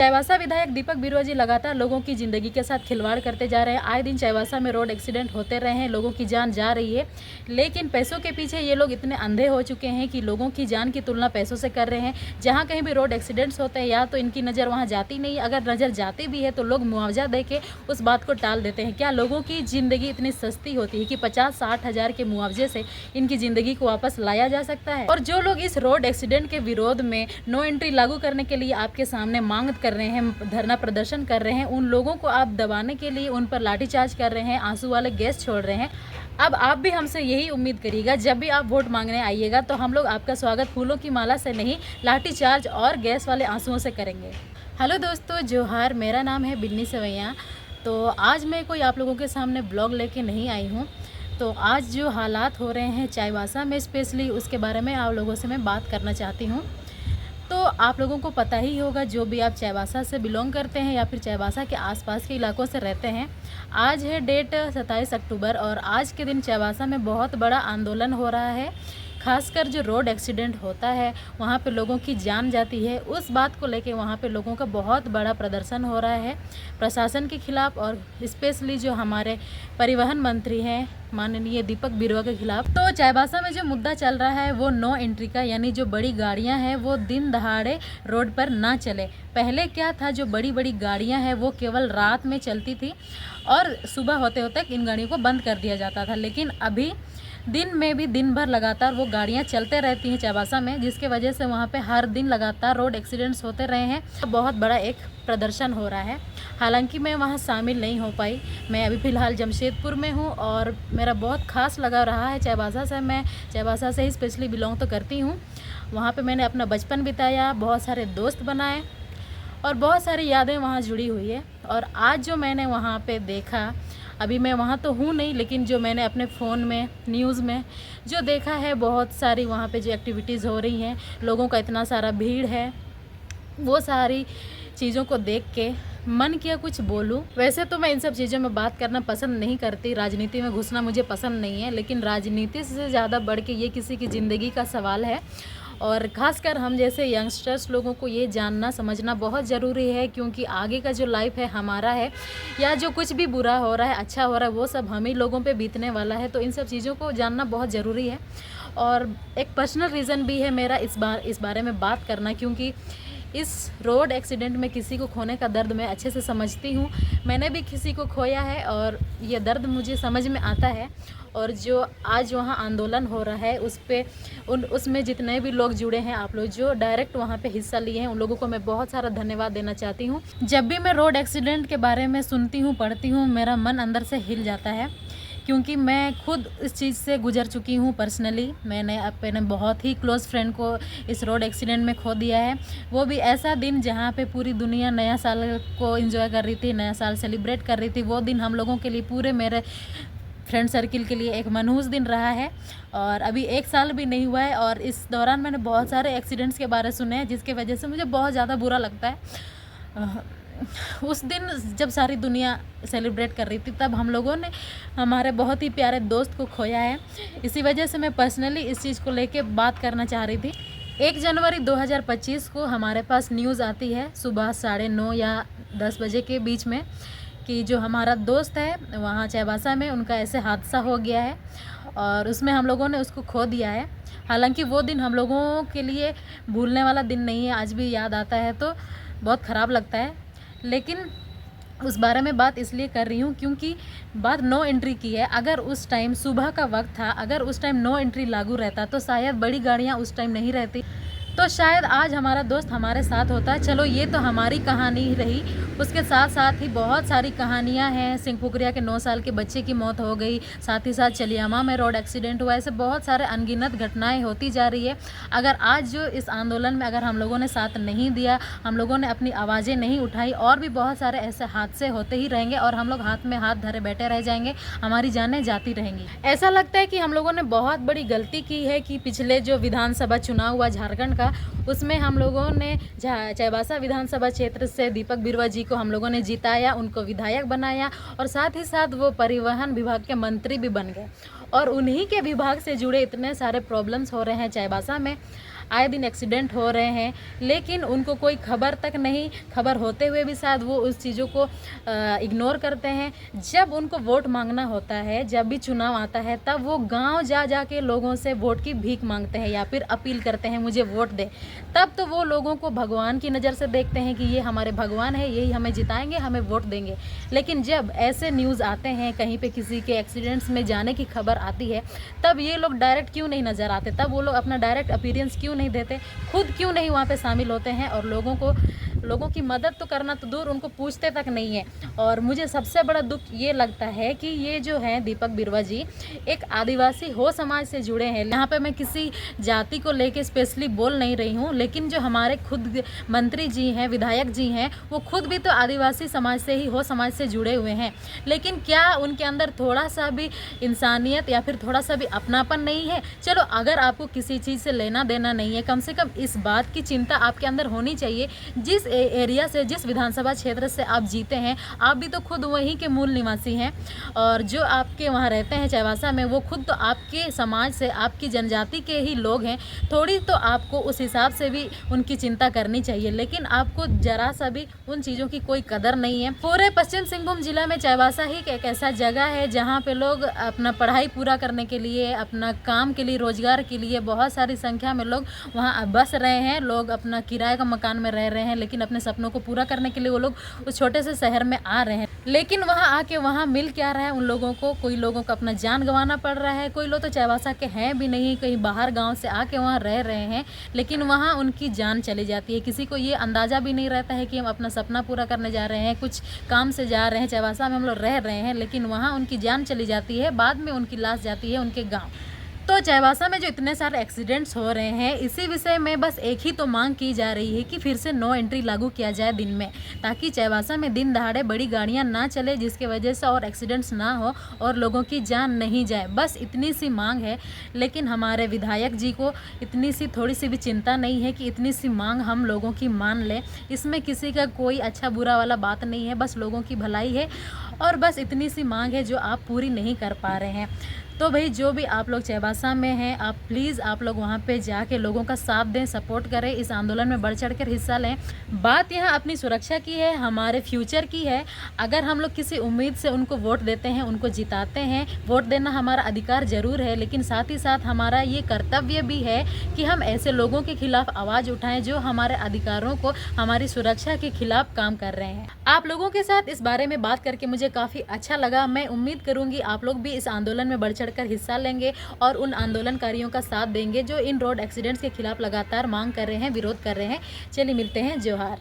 चाईबासा विधायक दीपक बिरुआ जी लगातार लोगों की ज़िंदगी के साथ खिलवाड़ करते जा रहे हैं। आए दिन चाईबासा में रोड एक्सीडेंट होते रहे हैं, लोगों की जान जा रही है। लेकिन पैसों के पीछे ये लोग इतने अंधे हो चुके हैं कि लोगों की जान की तुलना पैसों से कर रहे हैं। जहाँ कहीं भी रोड एक्सीडेंट्स होते हैं या तो इनकी नज़र वहाँ जाती नहीं, अगर नज़र जाती भी है तो लोग मुआवजा दे के उस बात को टाल देते हैं। क्या लोगों की ज़िंदगी इतनी सस्ती होती है कि 50-60 हज़ार के मुआवजे से इनकी ज़िंदगी को वापस लाया जा सकता है? और जो लोग इस रोड एक्सीडेंट के विरोध में नो एंट्री लागू करने के लिए आपके सामने मांग कर रहे हैं, धरना प्रदर्शन कर रहे हैं, उन लोगों को आप दबाने के लिए उन पर लाठीचार्ज कर रहे हैं, आंसू वाले गैस छोड़ रहे हैं। अब आप भी हमसे यही उम्मीद करिएगा, जब भी आप वोट मांगने आइएगा तो हम लोग आपका स्वागत फूलों की माला से नहीं, लाठीचार्ज और गैस वाले आंसुओं से करेंगे। हेलो दोस्तों, जोहार। मेरा नाम है बिन्नी सवैया। तो आज मैं कोई आप लोगों के सामने ब्लॉग लेके नहीं आई हूँ। तो आज जो हालात हो रहे हैं चाईबासा में स्पेशली, उसके बारे में आप लोगों से मैं बात करना चाहती हूँ। तो आप लोगों को पता ही होगा, जो भी आप चाईबासा से बिलोंग करते हैं या फिर चाईबासा के आसपास के इलाकों से रहते हैं, आज है डेट 27 अक्टूबर और आज के दिन चाईबासा में बहुत बड़ा आंदोलन हो रहा है। खासकर जो रोड एक्सीडेंट होता है वहाँ पे लोगों की जान जाती है, उस बात को लेके वहाँ पे लोगों का बहुत बड़ा प्रदर्शन हो रहा है प्रशासन के खिलाफ और स्पेशली जो हमारे परिवहन मंत्री हैं माननीय दीपक बिरुआ के खिलाफ। तो चाईबासा में जो मुद्दा चल रहा है वो नो एंट्री का, यानी जो बड़ी गाड़ियां हैं वो दिन दहाड़े रोड पर ना चले। पहले क्या था, जो बड़ी बड़ी गाड़ियां हैं वो केवल रात में चलती थी और सुबह होते होते इन गाड़ियों को बंद कर दिया जाता था। लेकिन अभी दिन में भी दिन भर लगातार वो गाड़ियां चलते रहती हैं चाईबासा में, जिसके वजह से वहाँ पे हर दिन लगातार रोड एक्सीडेंट्स होते रहे हैं। तो बहुत बड़ा एक प्रदर्शन हो रहा है। हालांकि मैं वहाँ शामिल नहीं हो पाई, मैं अभी फ़िलहाल जमशेदपुर में हूँ और मेरा बहुत खास लगा रहा है चाईबासा से। मैं चाईबासा से ही स्पेशली बिलोंग तो करती हूँ। वहाँ पर मैंने अपना बचपन बिताया, बहुत सारे दोस्त बनाए और बहुत सारी यादें वहाँ जुड़ी हुई है। और आज जो मैंने वहाँ पे देखा, अभी मैं वहाँ तो हूँ नहीं, लेकिन जो मैंने अपने फ़ोन में न्यूज़ में जो देखा है, बहुत सारी वहाँ पे जो एक्टिविटीज़ हो रही हैं, लोगों का इतना सारा भीड़ है, वो सारी चीज़ों को देख के मन किया कुछ बोलूं। वैसे तो मैं इन सब चीज़ों में बात करना पसंद नहीं करती, राजनीति में घुसना मुझे पसंद नहीं है, लेकिन राजनीति से ज़्यादा बढ़ के ये किसी की ज़िंदगी का सवाल है। और ख़ासकर हम जैसे यंगस्टर्स लोगों को ये जानना समझना बहुत ज़रूरी है, क्योंकि आगे का जो लाइफ है हमारा है, या जो कुछ भी बुरा हो रहा है अच्छा हो रहा है वो सब हम ही लोगों पे बीतने वाला है। तो इन सब चीज़ों को जानना बहुत ज़रूरी है। और एक पर्सनल रीज़न भी है मेरा इस बारे में बात करना, क्योंकि इस रोड एक्सीडेंट में किसी को खोने का दर्द मैं अच्छे से समझती हूँ। मैंने भी किसी को खोया है और ये दर्द मुझे समझ में आता है। और जो आज वहाँ आंदोलन हो रहा है उसमें जितने भी लोग जुड़े हैं, आप लोग जो डायरेक्ट वहाँ पे हिस्सा लिए हैं, उन लोगों को मैं बहुत सारा धन्यवाद देना चाहती हूँ। जब भी मैं रोड एक्सीडेंट के बारे में सुनती हूँ, पढ़ती हूँ, मेरा मन अंदर से हिल जाता है, क्योंकि मैं खुद इस चीज़ से गुजर चुकी हूँ पर्सनली। मैंने अपने बहुत ही क्लोज़ फ्रेंड को इस रोड एक्सीडेंट में खो दिया है। वो भी ऐसा दिन जहाँ पे पूरी दुनिया नया साल को एंजॉय कर रही थी, नया साल सेलिब्रेट कर रही थी। वो दिन हम लोगों के लिए, पूरे मेरे फ्रेंड सर्किल के लिए एक मनहूस दिन रहा है। और अभी 1 साल भी नहीं हुआ है और इस दौरान मैंने बहुत सारे एक्सीडेंट्स के बारे सुने हैं, जिसके वजह से मुझे बहुत ज़्यादा बुरा लगता है। उस दिन जब सारी दुनिया सेलिब्रेट कर रही थी, तब हम लोगों ने हमारे बहुत ही प्यारे दोस्त को खोया है। इसी वजह से मैं पर्सनली इस चीज़ को लेके बात करना चाह रही थी। 1 जनवरी 2025 को हमारे पास न्यूज़ आती है सुबह 9:30 या 10 बजे के बीच में, कि जो हमारा दोस्त है वहाँ चाईबासा में, उनका ऐसे हादसा हो गया है और उसमें हम लोगों ने उसको खो दिया है। हालांकि वो दिन हम लोगों के लिए भूलने वाला दिन नहीं है, आज भी याद आता है तो बहुत ख़राब लगता है। लेकिन उस बारे में बात इसलिए कर रही हूँ क्योंकि बात नो एंट्री की है। अगर उस टाइम सुबह का वक्त था, अगर उस टाइम नो एंट्री लागू रहता तो शायद बड़ी गाड़ियाँ उस टाइम नहीं रहती, तो शायद आज हमारा दोस्त हमारे साथ होता। चलो, ये तो हमारी कहानी ही रही, उसके साथ साथ ही बहुत सारी कहानियां हैं। सिंहपुखरिया के 9 साल के बच्चे की मौत हो गई, साथ ही साथ चलियामा में रोड एक्सीडेंट हुआ। ऐसे बहुत सारे अनगिनत घटनाएं होती जा रही है। अगर आज जो इस आंदोलन में अगर हम लोगों ने साथ नहीं दिया, हम लोगों ने अपनी आवाज़ें नहीं उठाई, और भी बहुत सारे ऐसे हादसे होते ही रहेंगे और हम लोग हाथ में हाथ धरे बैठे रह जाएंगे, हमारी जानें जाती रहेंगी। ऐसा लगता है कि हम लोगों ने बहुत बड़ी गलती की है कि पिछले जो विधानसभा चुनाव हुआ झारखंड का, उसमें हम लोगों ने चाईबासा विधानसभा क्षेत्र से दीपक बिरुआ जी को हम लोगों ने जिताया, उनको विधायक बनाया और साथ ही साथ वो परिवहन विभाग के मंत्री भी बन गए। और उन्हीं के विभाग से जुड़े इतने सारे प्रॉब्लम्स हो रहे हैं चाईबासा में। आए दिन एक्सीडेंट हो रहे हैं, लेकिन उनको कोई खबर तक नहीं, खबर होते हुए भी शायद वो उस चीज़ों को इग्नोर करते हैं। जब उनको वोट मांगना होता है, जब भी चुनाव आता है, तब वो गांव जा जा के लोगों से वोट की भीख मांगते हैं या फिर अपील करते हैं मुझे वोट दे। तब तो वो लोगों को भगवान की नज़र से देखते हैं कि ये हमारे भगवान है, यही हमें जिताएंगे, हमें वोट देंगे। लेकिन जब ऐसे न्यूज़ आते हैं, कहीं पे किसी के एक्सीडेंट्स में जाने की खबर आती है, तब ये लोग डायरेक्ट क्यों नहीं नज़र आते, तब वो लोग अपना डायरेक्ट अपीयरेंस क्यों नहीं देते, खुद क्यों नहीं वहाँ पे शामिल होते हैं और लोगों की मदद तो करना तो दूर, उनको पूछते तक नहीं है। और मुझे सबसे बड़ा दुख ये लगता है कि ये जो हैं दीपक बिरुवा जी एक आदिवासी हो समाज से जुड़े हैं। यहाँ पे मैं किसी जाति को लेके स्पेशली बोल नहीं रही हूँ, लेकिन जो हमारे खुद मंत्री जी हैं, विधायक जी हैं, वो खुद भी तो आदिवासी समाज से ही हो समाज से जुड़े हुए हैं। लेकिन क्या उनके अंदर थोड़ा सा भी इंसानियत या फिर थोड़ा सा भी अपनापन नहीं है? चलो, अगर आपको किसी चीज़ से लेना देना नहीं है, कम से कम इस बात की चिंता आपके अंदर होनी चाहिए, जिस एरिया से, जिस विधानसभा क्षेत्र से आप जीते हैं, आप भी तो खुद वहीं के मूल निवासी हैं, और जो आपके वहाँ रहते हैं चाईबासा में, वो खुद तो आपके समाज से, आपकी जनजाति के ही लोग हैं। थोड़ी तो आपको उस हिसाब से भी उनकी चिंता करनी चाहिए, लेकिन आपको जरा सा भी उन चीज़ों की कोई कदर नहीं है। पूरे पश्चिम सिंहभूम जिला में चाईबासा ही एक ऐसा जगह है जहाँ पे लोग अपना पढ़ाई पूरा करने के लिए, अपना काम के लिए, रोजगार के लिए बहुत सारी संख्या में लोग वहाँ बस रहे हैं। लोग अपना किराए का मकान में रह रहे हैं, लेकिन अपने सपनों को पूरा करने के लिए वो लोग उस छोटे से शहर में आ रहे हैं। लेकिन वहाँ आके वहाँ मिल क्या रहा है उन लोगों को? कोई लोगों को अपना जान गंवाना पड़ रहा है, कोई लोग तो चाईबासा के हैं भी नहीं, कहीं बाहर गांव से आके वहाँ रह रहे हैं, लेकिन वहाँ उनकी जान चली जाती है। किसी को ये अंदाज़ा भी नहीं रहता है कि हम अपना सपना पूरा करने जा रहे हैं, कुछ काम से जा रहे हैं, चाईबासा में हम लोग रह रहे हैं, लेकिन वहाँ उनकी जान चली जाती है, बाद में उनकी लाश जाती है उनके गाँव। तो चाईबासा में जो इतने सारे एक्सीडेंट्स हो रहे हैं, इसी विषय में बस एक ही तो मांग की जा रही है कि फिर से नो एंट्री लागू किया जाए दिन में, ताकि चाईबासा में दिन दहाड़े बड़ी गाड़ियां ना चले, जिसके वजह से और एक्सीडेंट्स ना हो और लोगों की जान नहीं जाए। बस इतनी सी मांग है। लेकिन हमारे विधायक जी को इतनी सी थोड़ी सी भी चिंता नहीं है कि इतनी सी मांग हम लोगों की मान लें। इसमें किसी का कोई अच्छा बुरा वाला बात नहीं है, बस लोगों की भलाई है और बस इतनी सी मांग है जो आप पूरी नहीं कर पा रहे हैं। तो भाई, जो भी आप लोग चाईबासा में हैं, आप प्लीज़ आप लोग वहाँ पे जाके लोगों का साथ दें, सपोर्ट करें, इस आंदोलन में बढ़ चढ़ कर हिस्सा लें। बात यहाँ अपनी सुरक्षा की है, हमारे फ्यूचर की है। अगर हम लोग किसी उम्मीद से उनको वोट देते हैं, उनको जिताते हैं, वोट देना हमारा अधिकार ज़रूर है, लेकिन साथ ही साथ हमारा ये कर्तव्य भी है कि हम ऐसे लोगों के खिलाफ आवाज़ उठाएं जो हमारे अधिकारों को, हमारी सुरक्षा के खिलाफ काम कर रहे हैं। आप लोगों के साथ इस बारे में बात करके मुझे काफ़ी अच्छा लगा। मैं उम्मीद करूँगी आप लोग भी इस आंदोलन में बढ़ कर हिस्सा लेंगे और उन आंदोलनकारियों का साथ देंगे जो इन रोड एक्सीडेंट्स के खिलाफ लगातार मांग कर रहे हैं, विरोध कर रहे हैं। चलिए मिलते हैं। जोहार।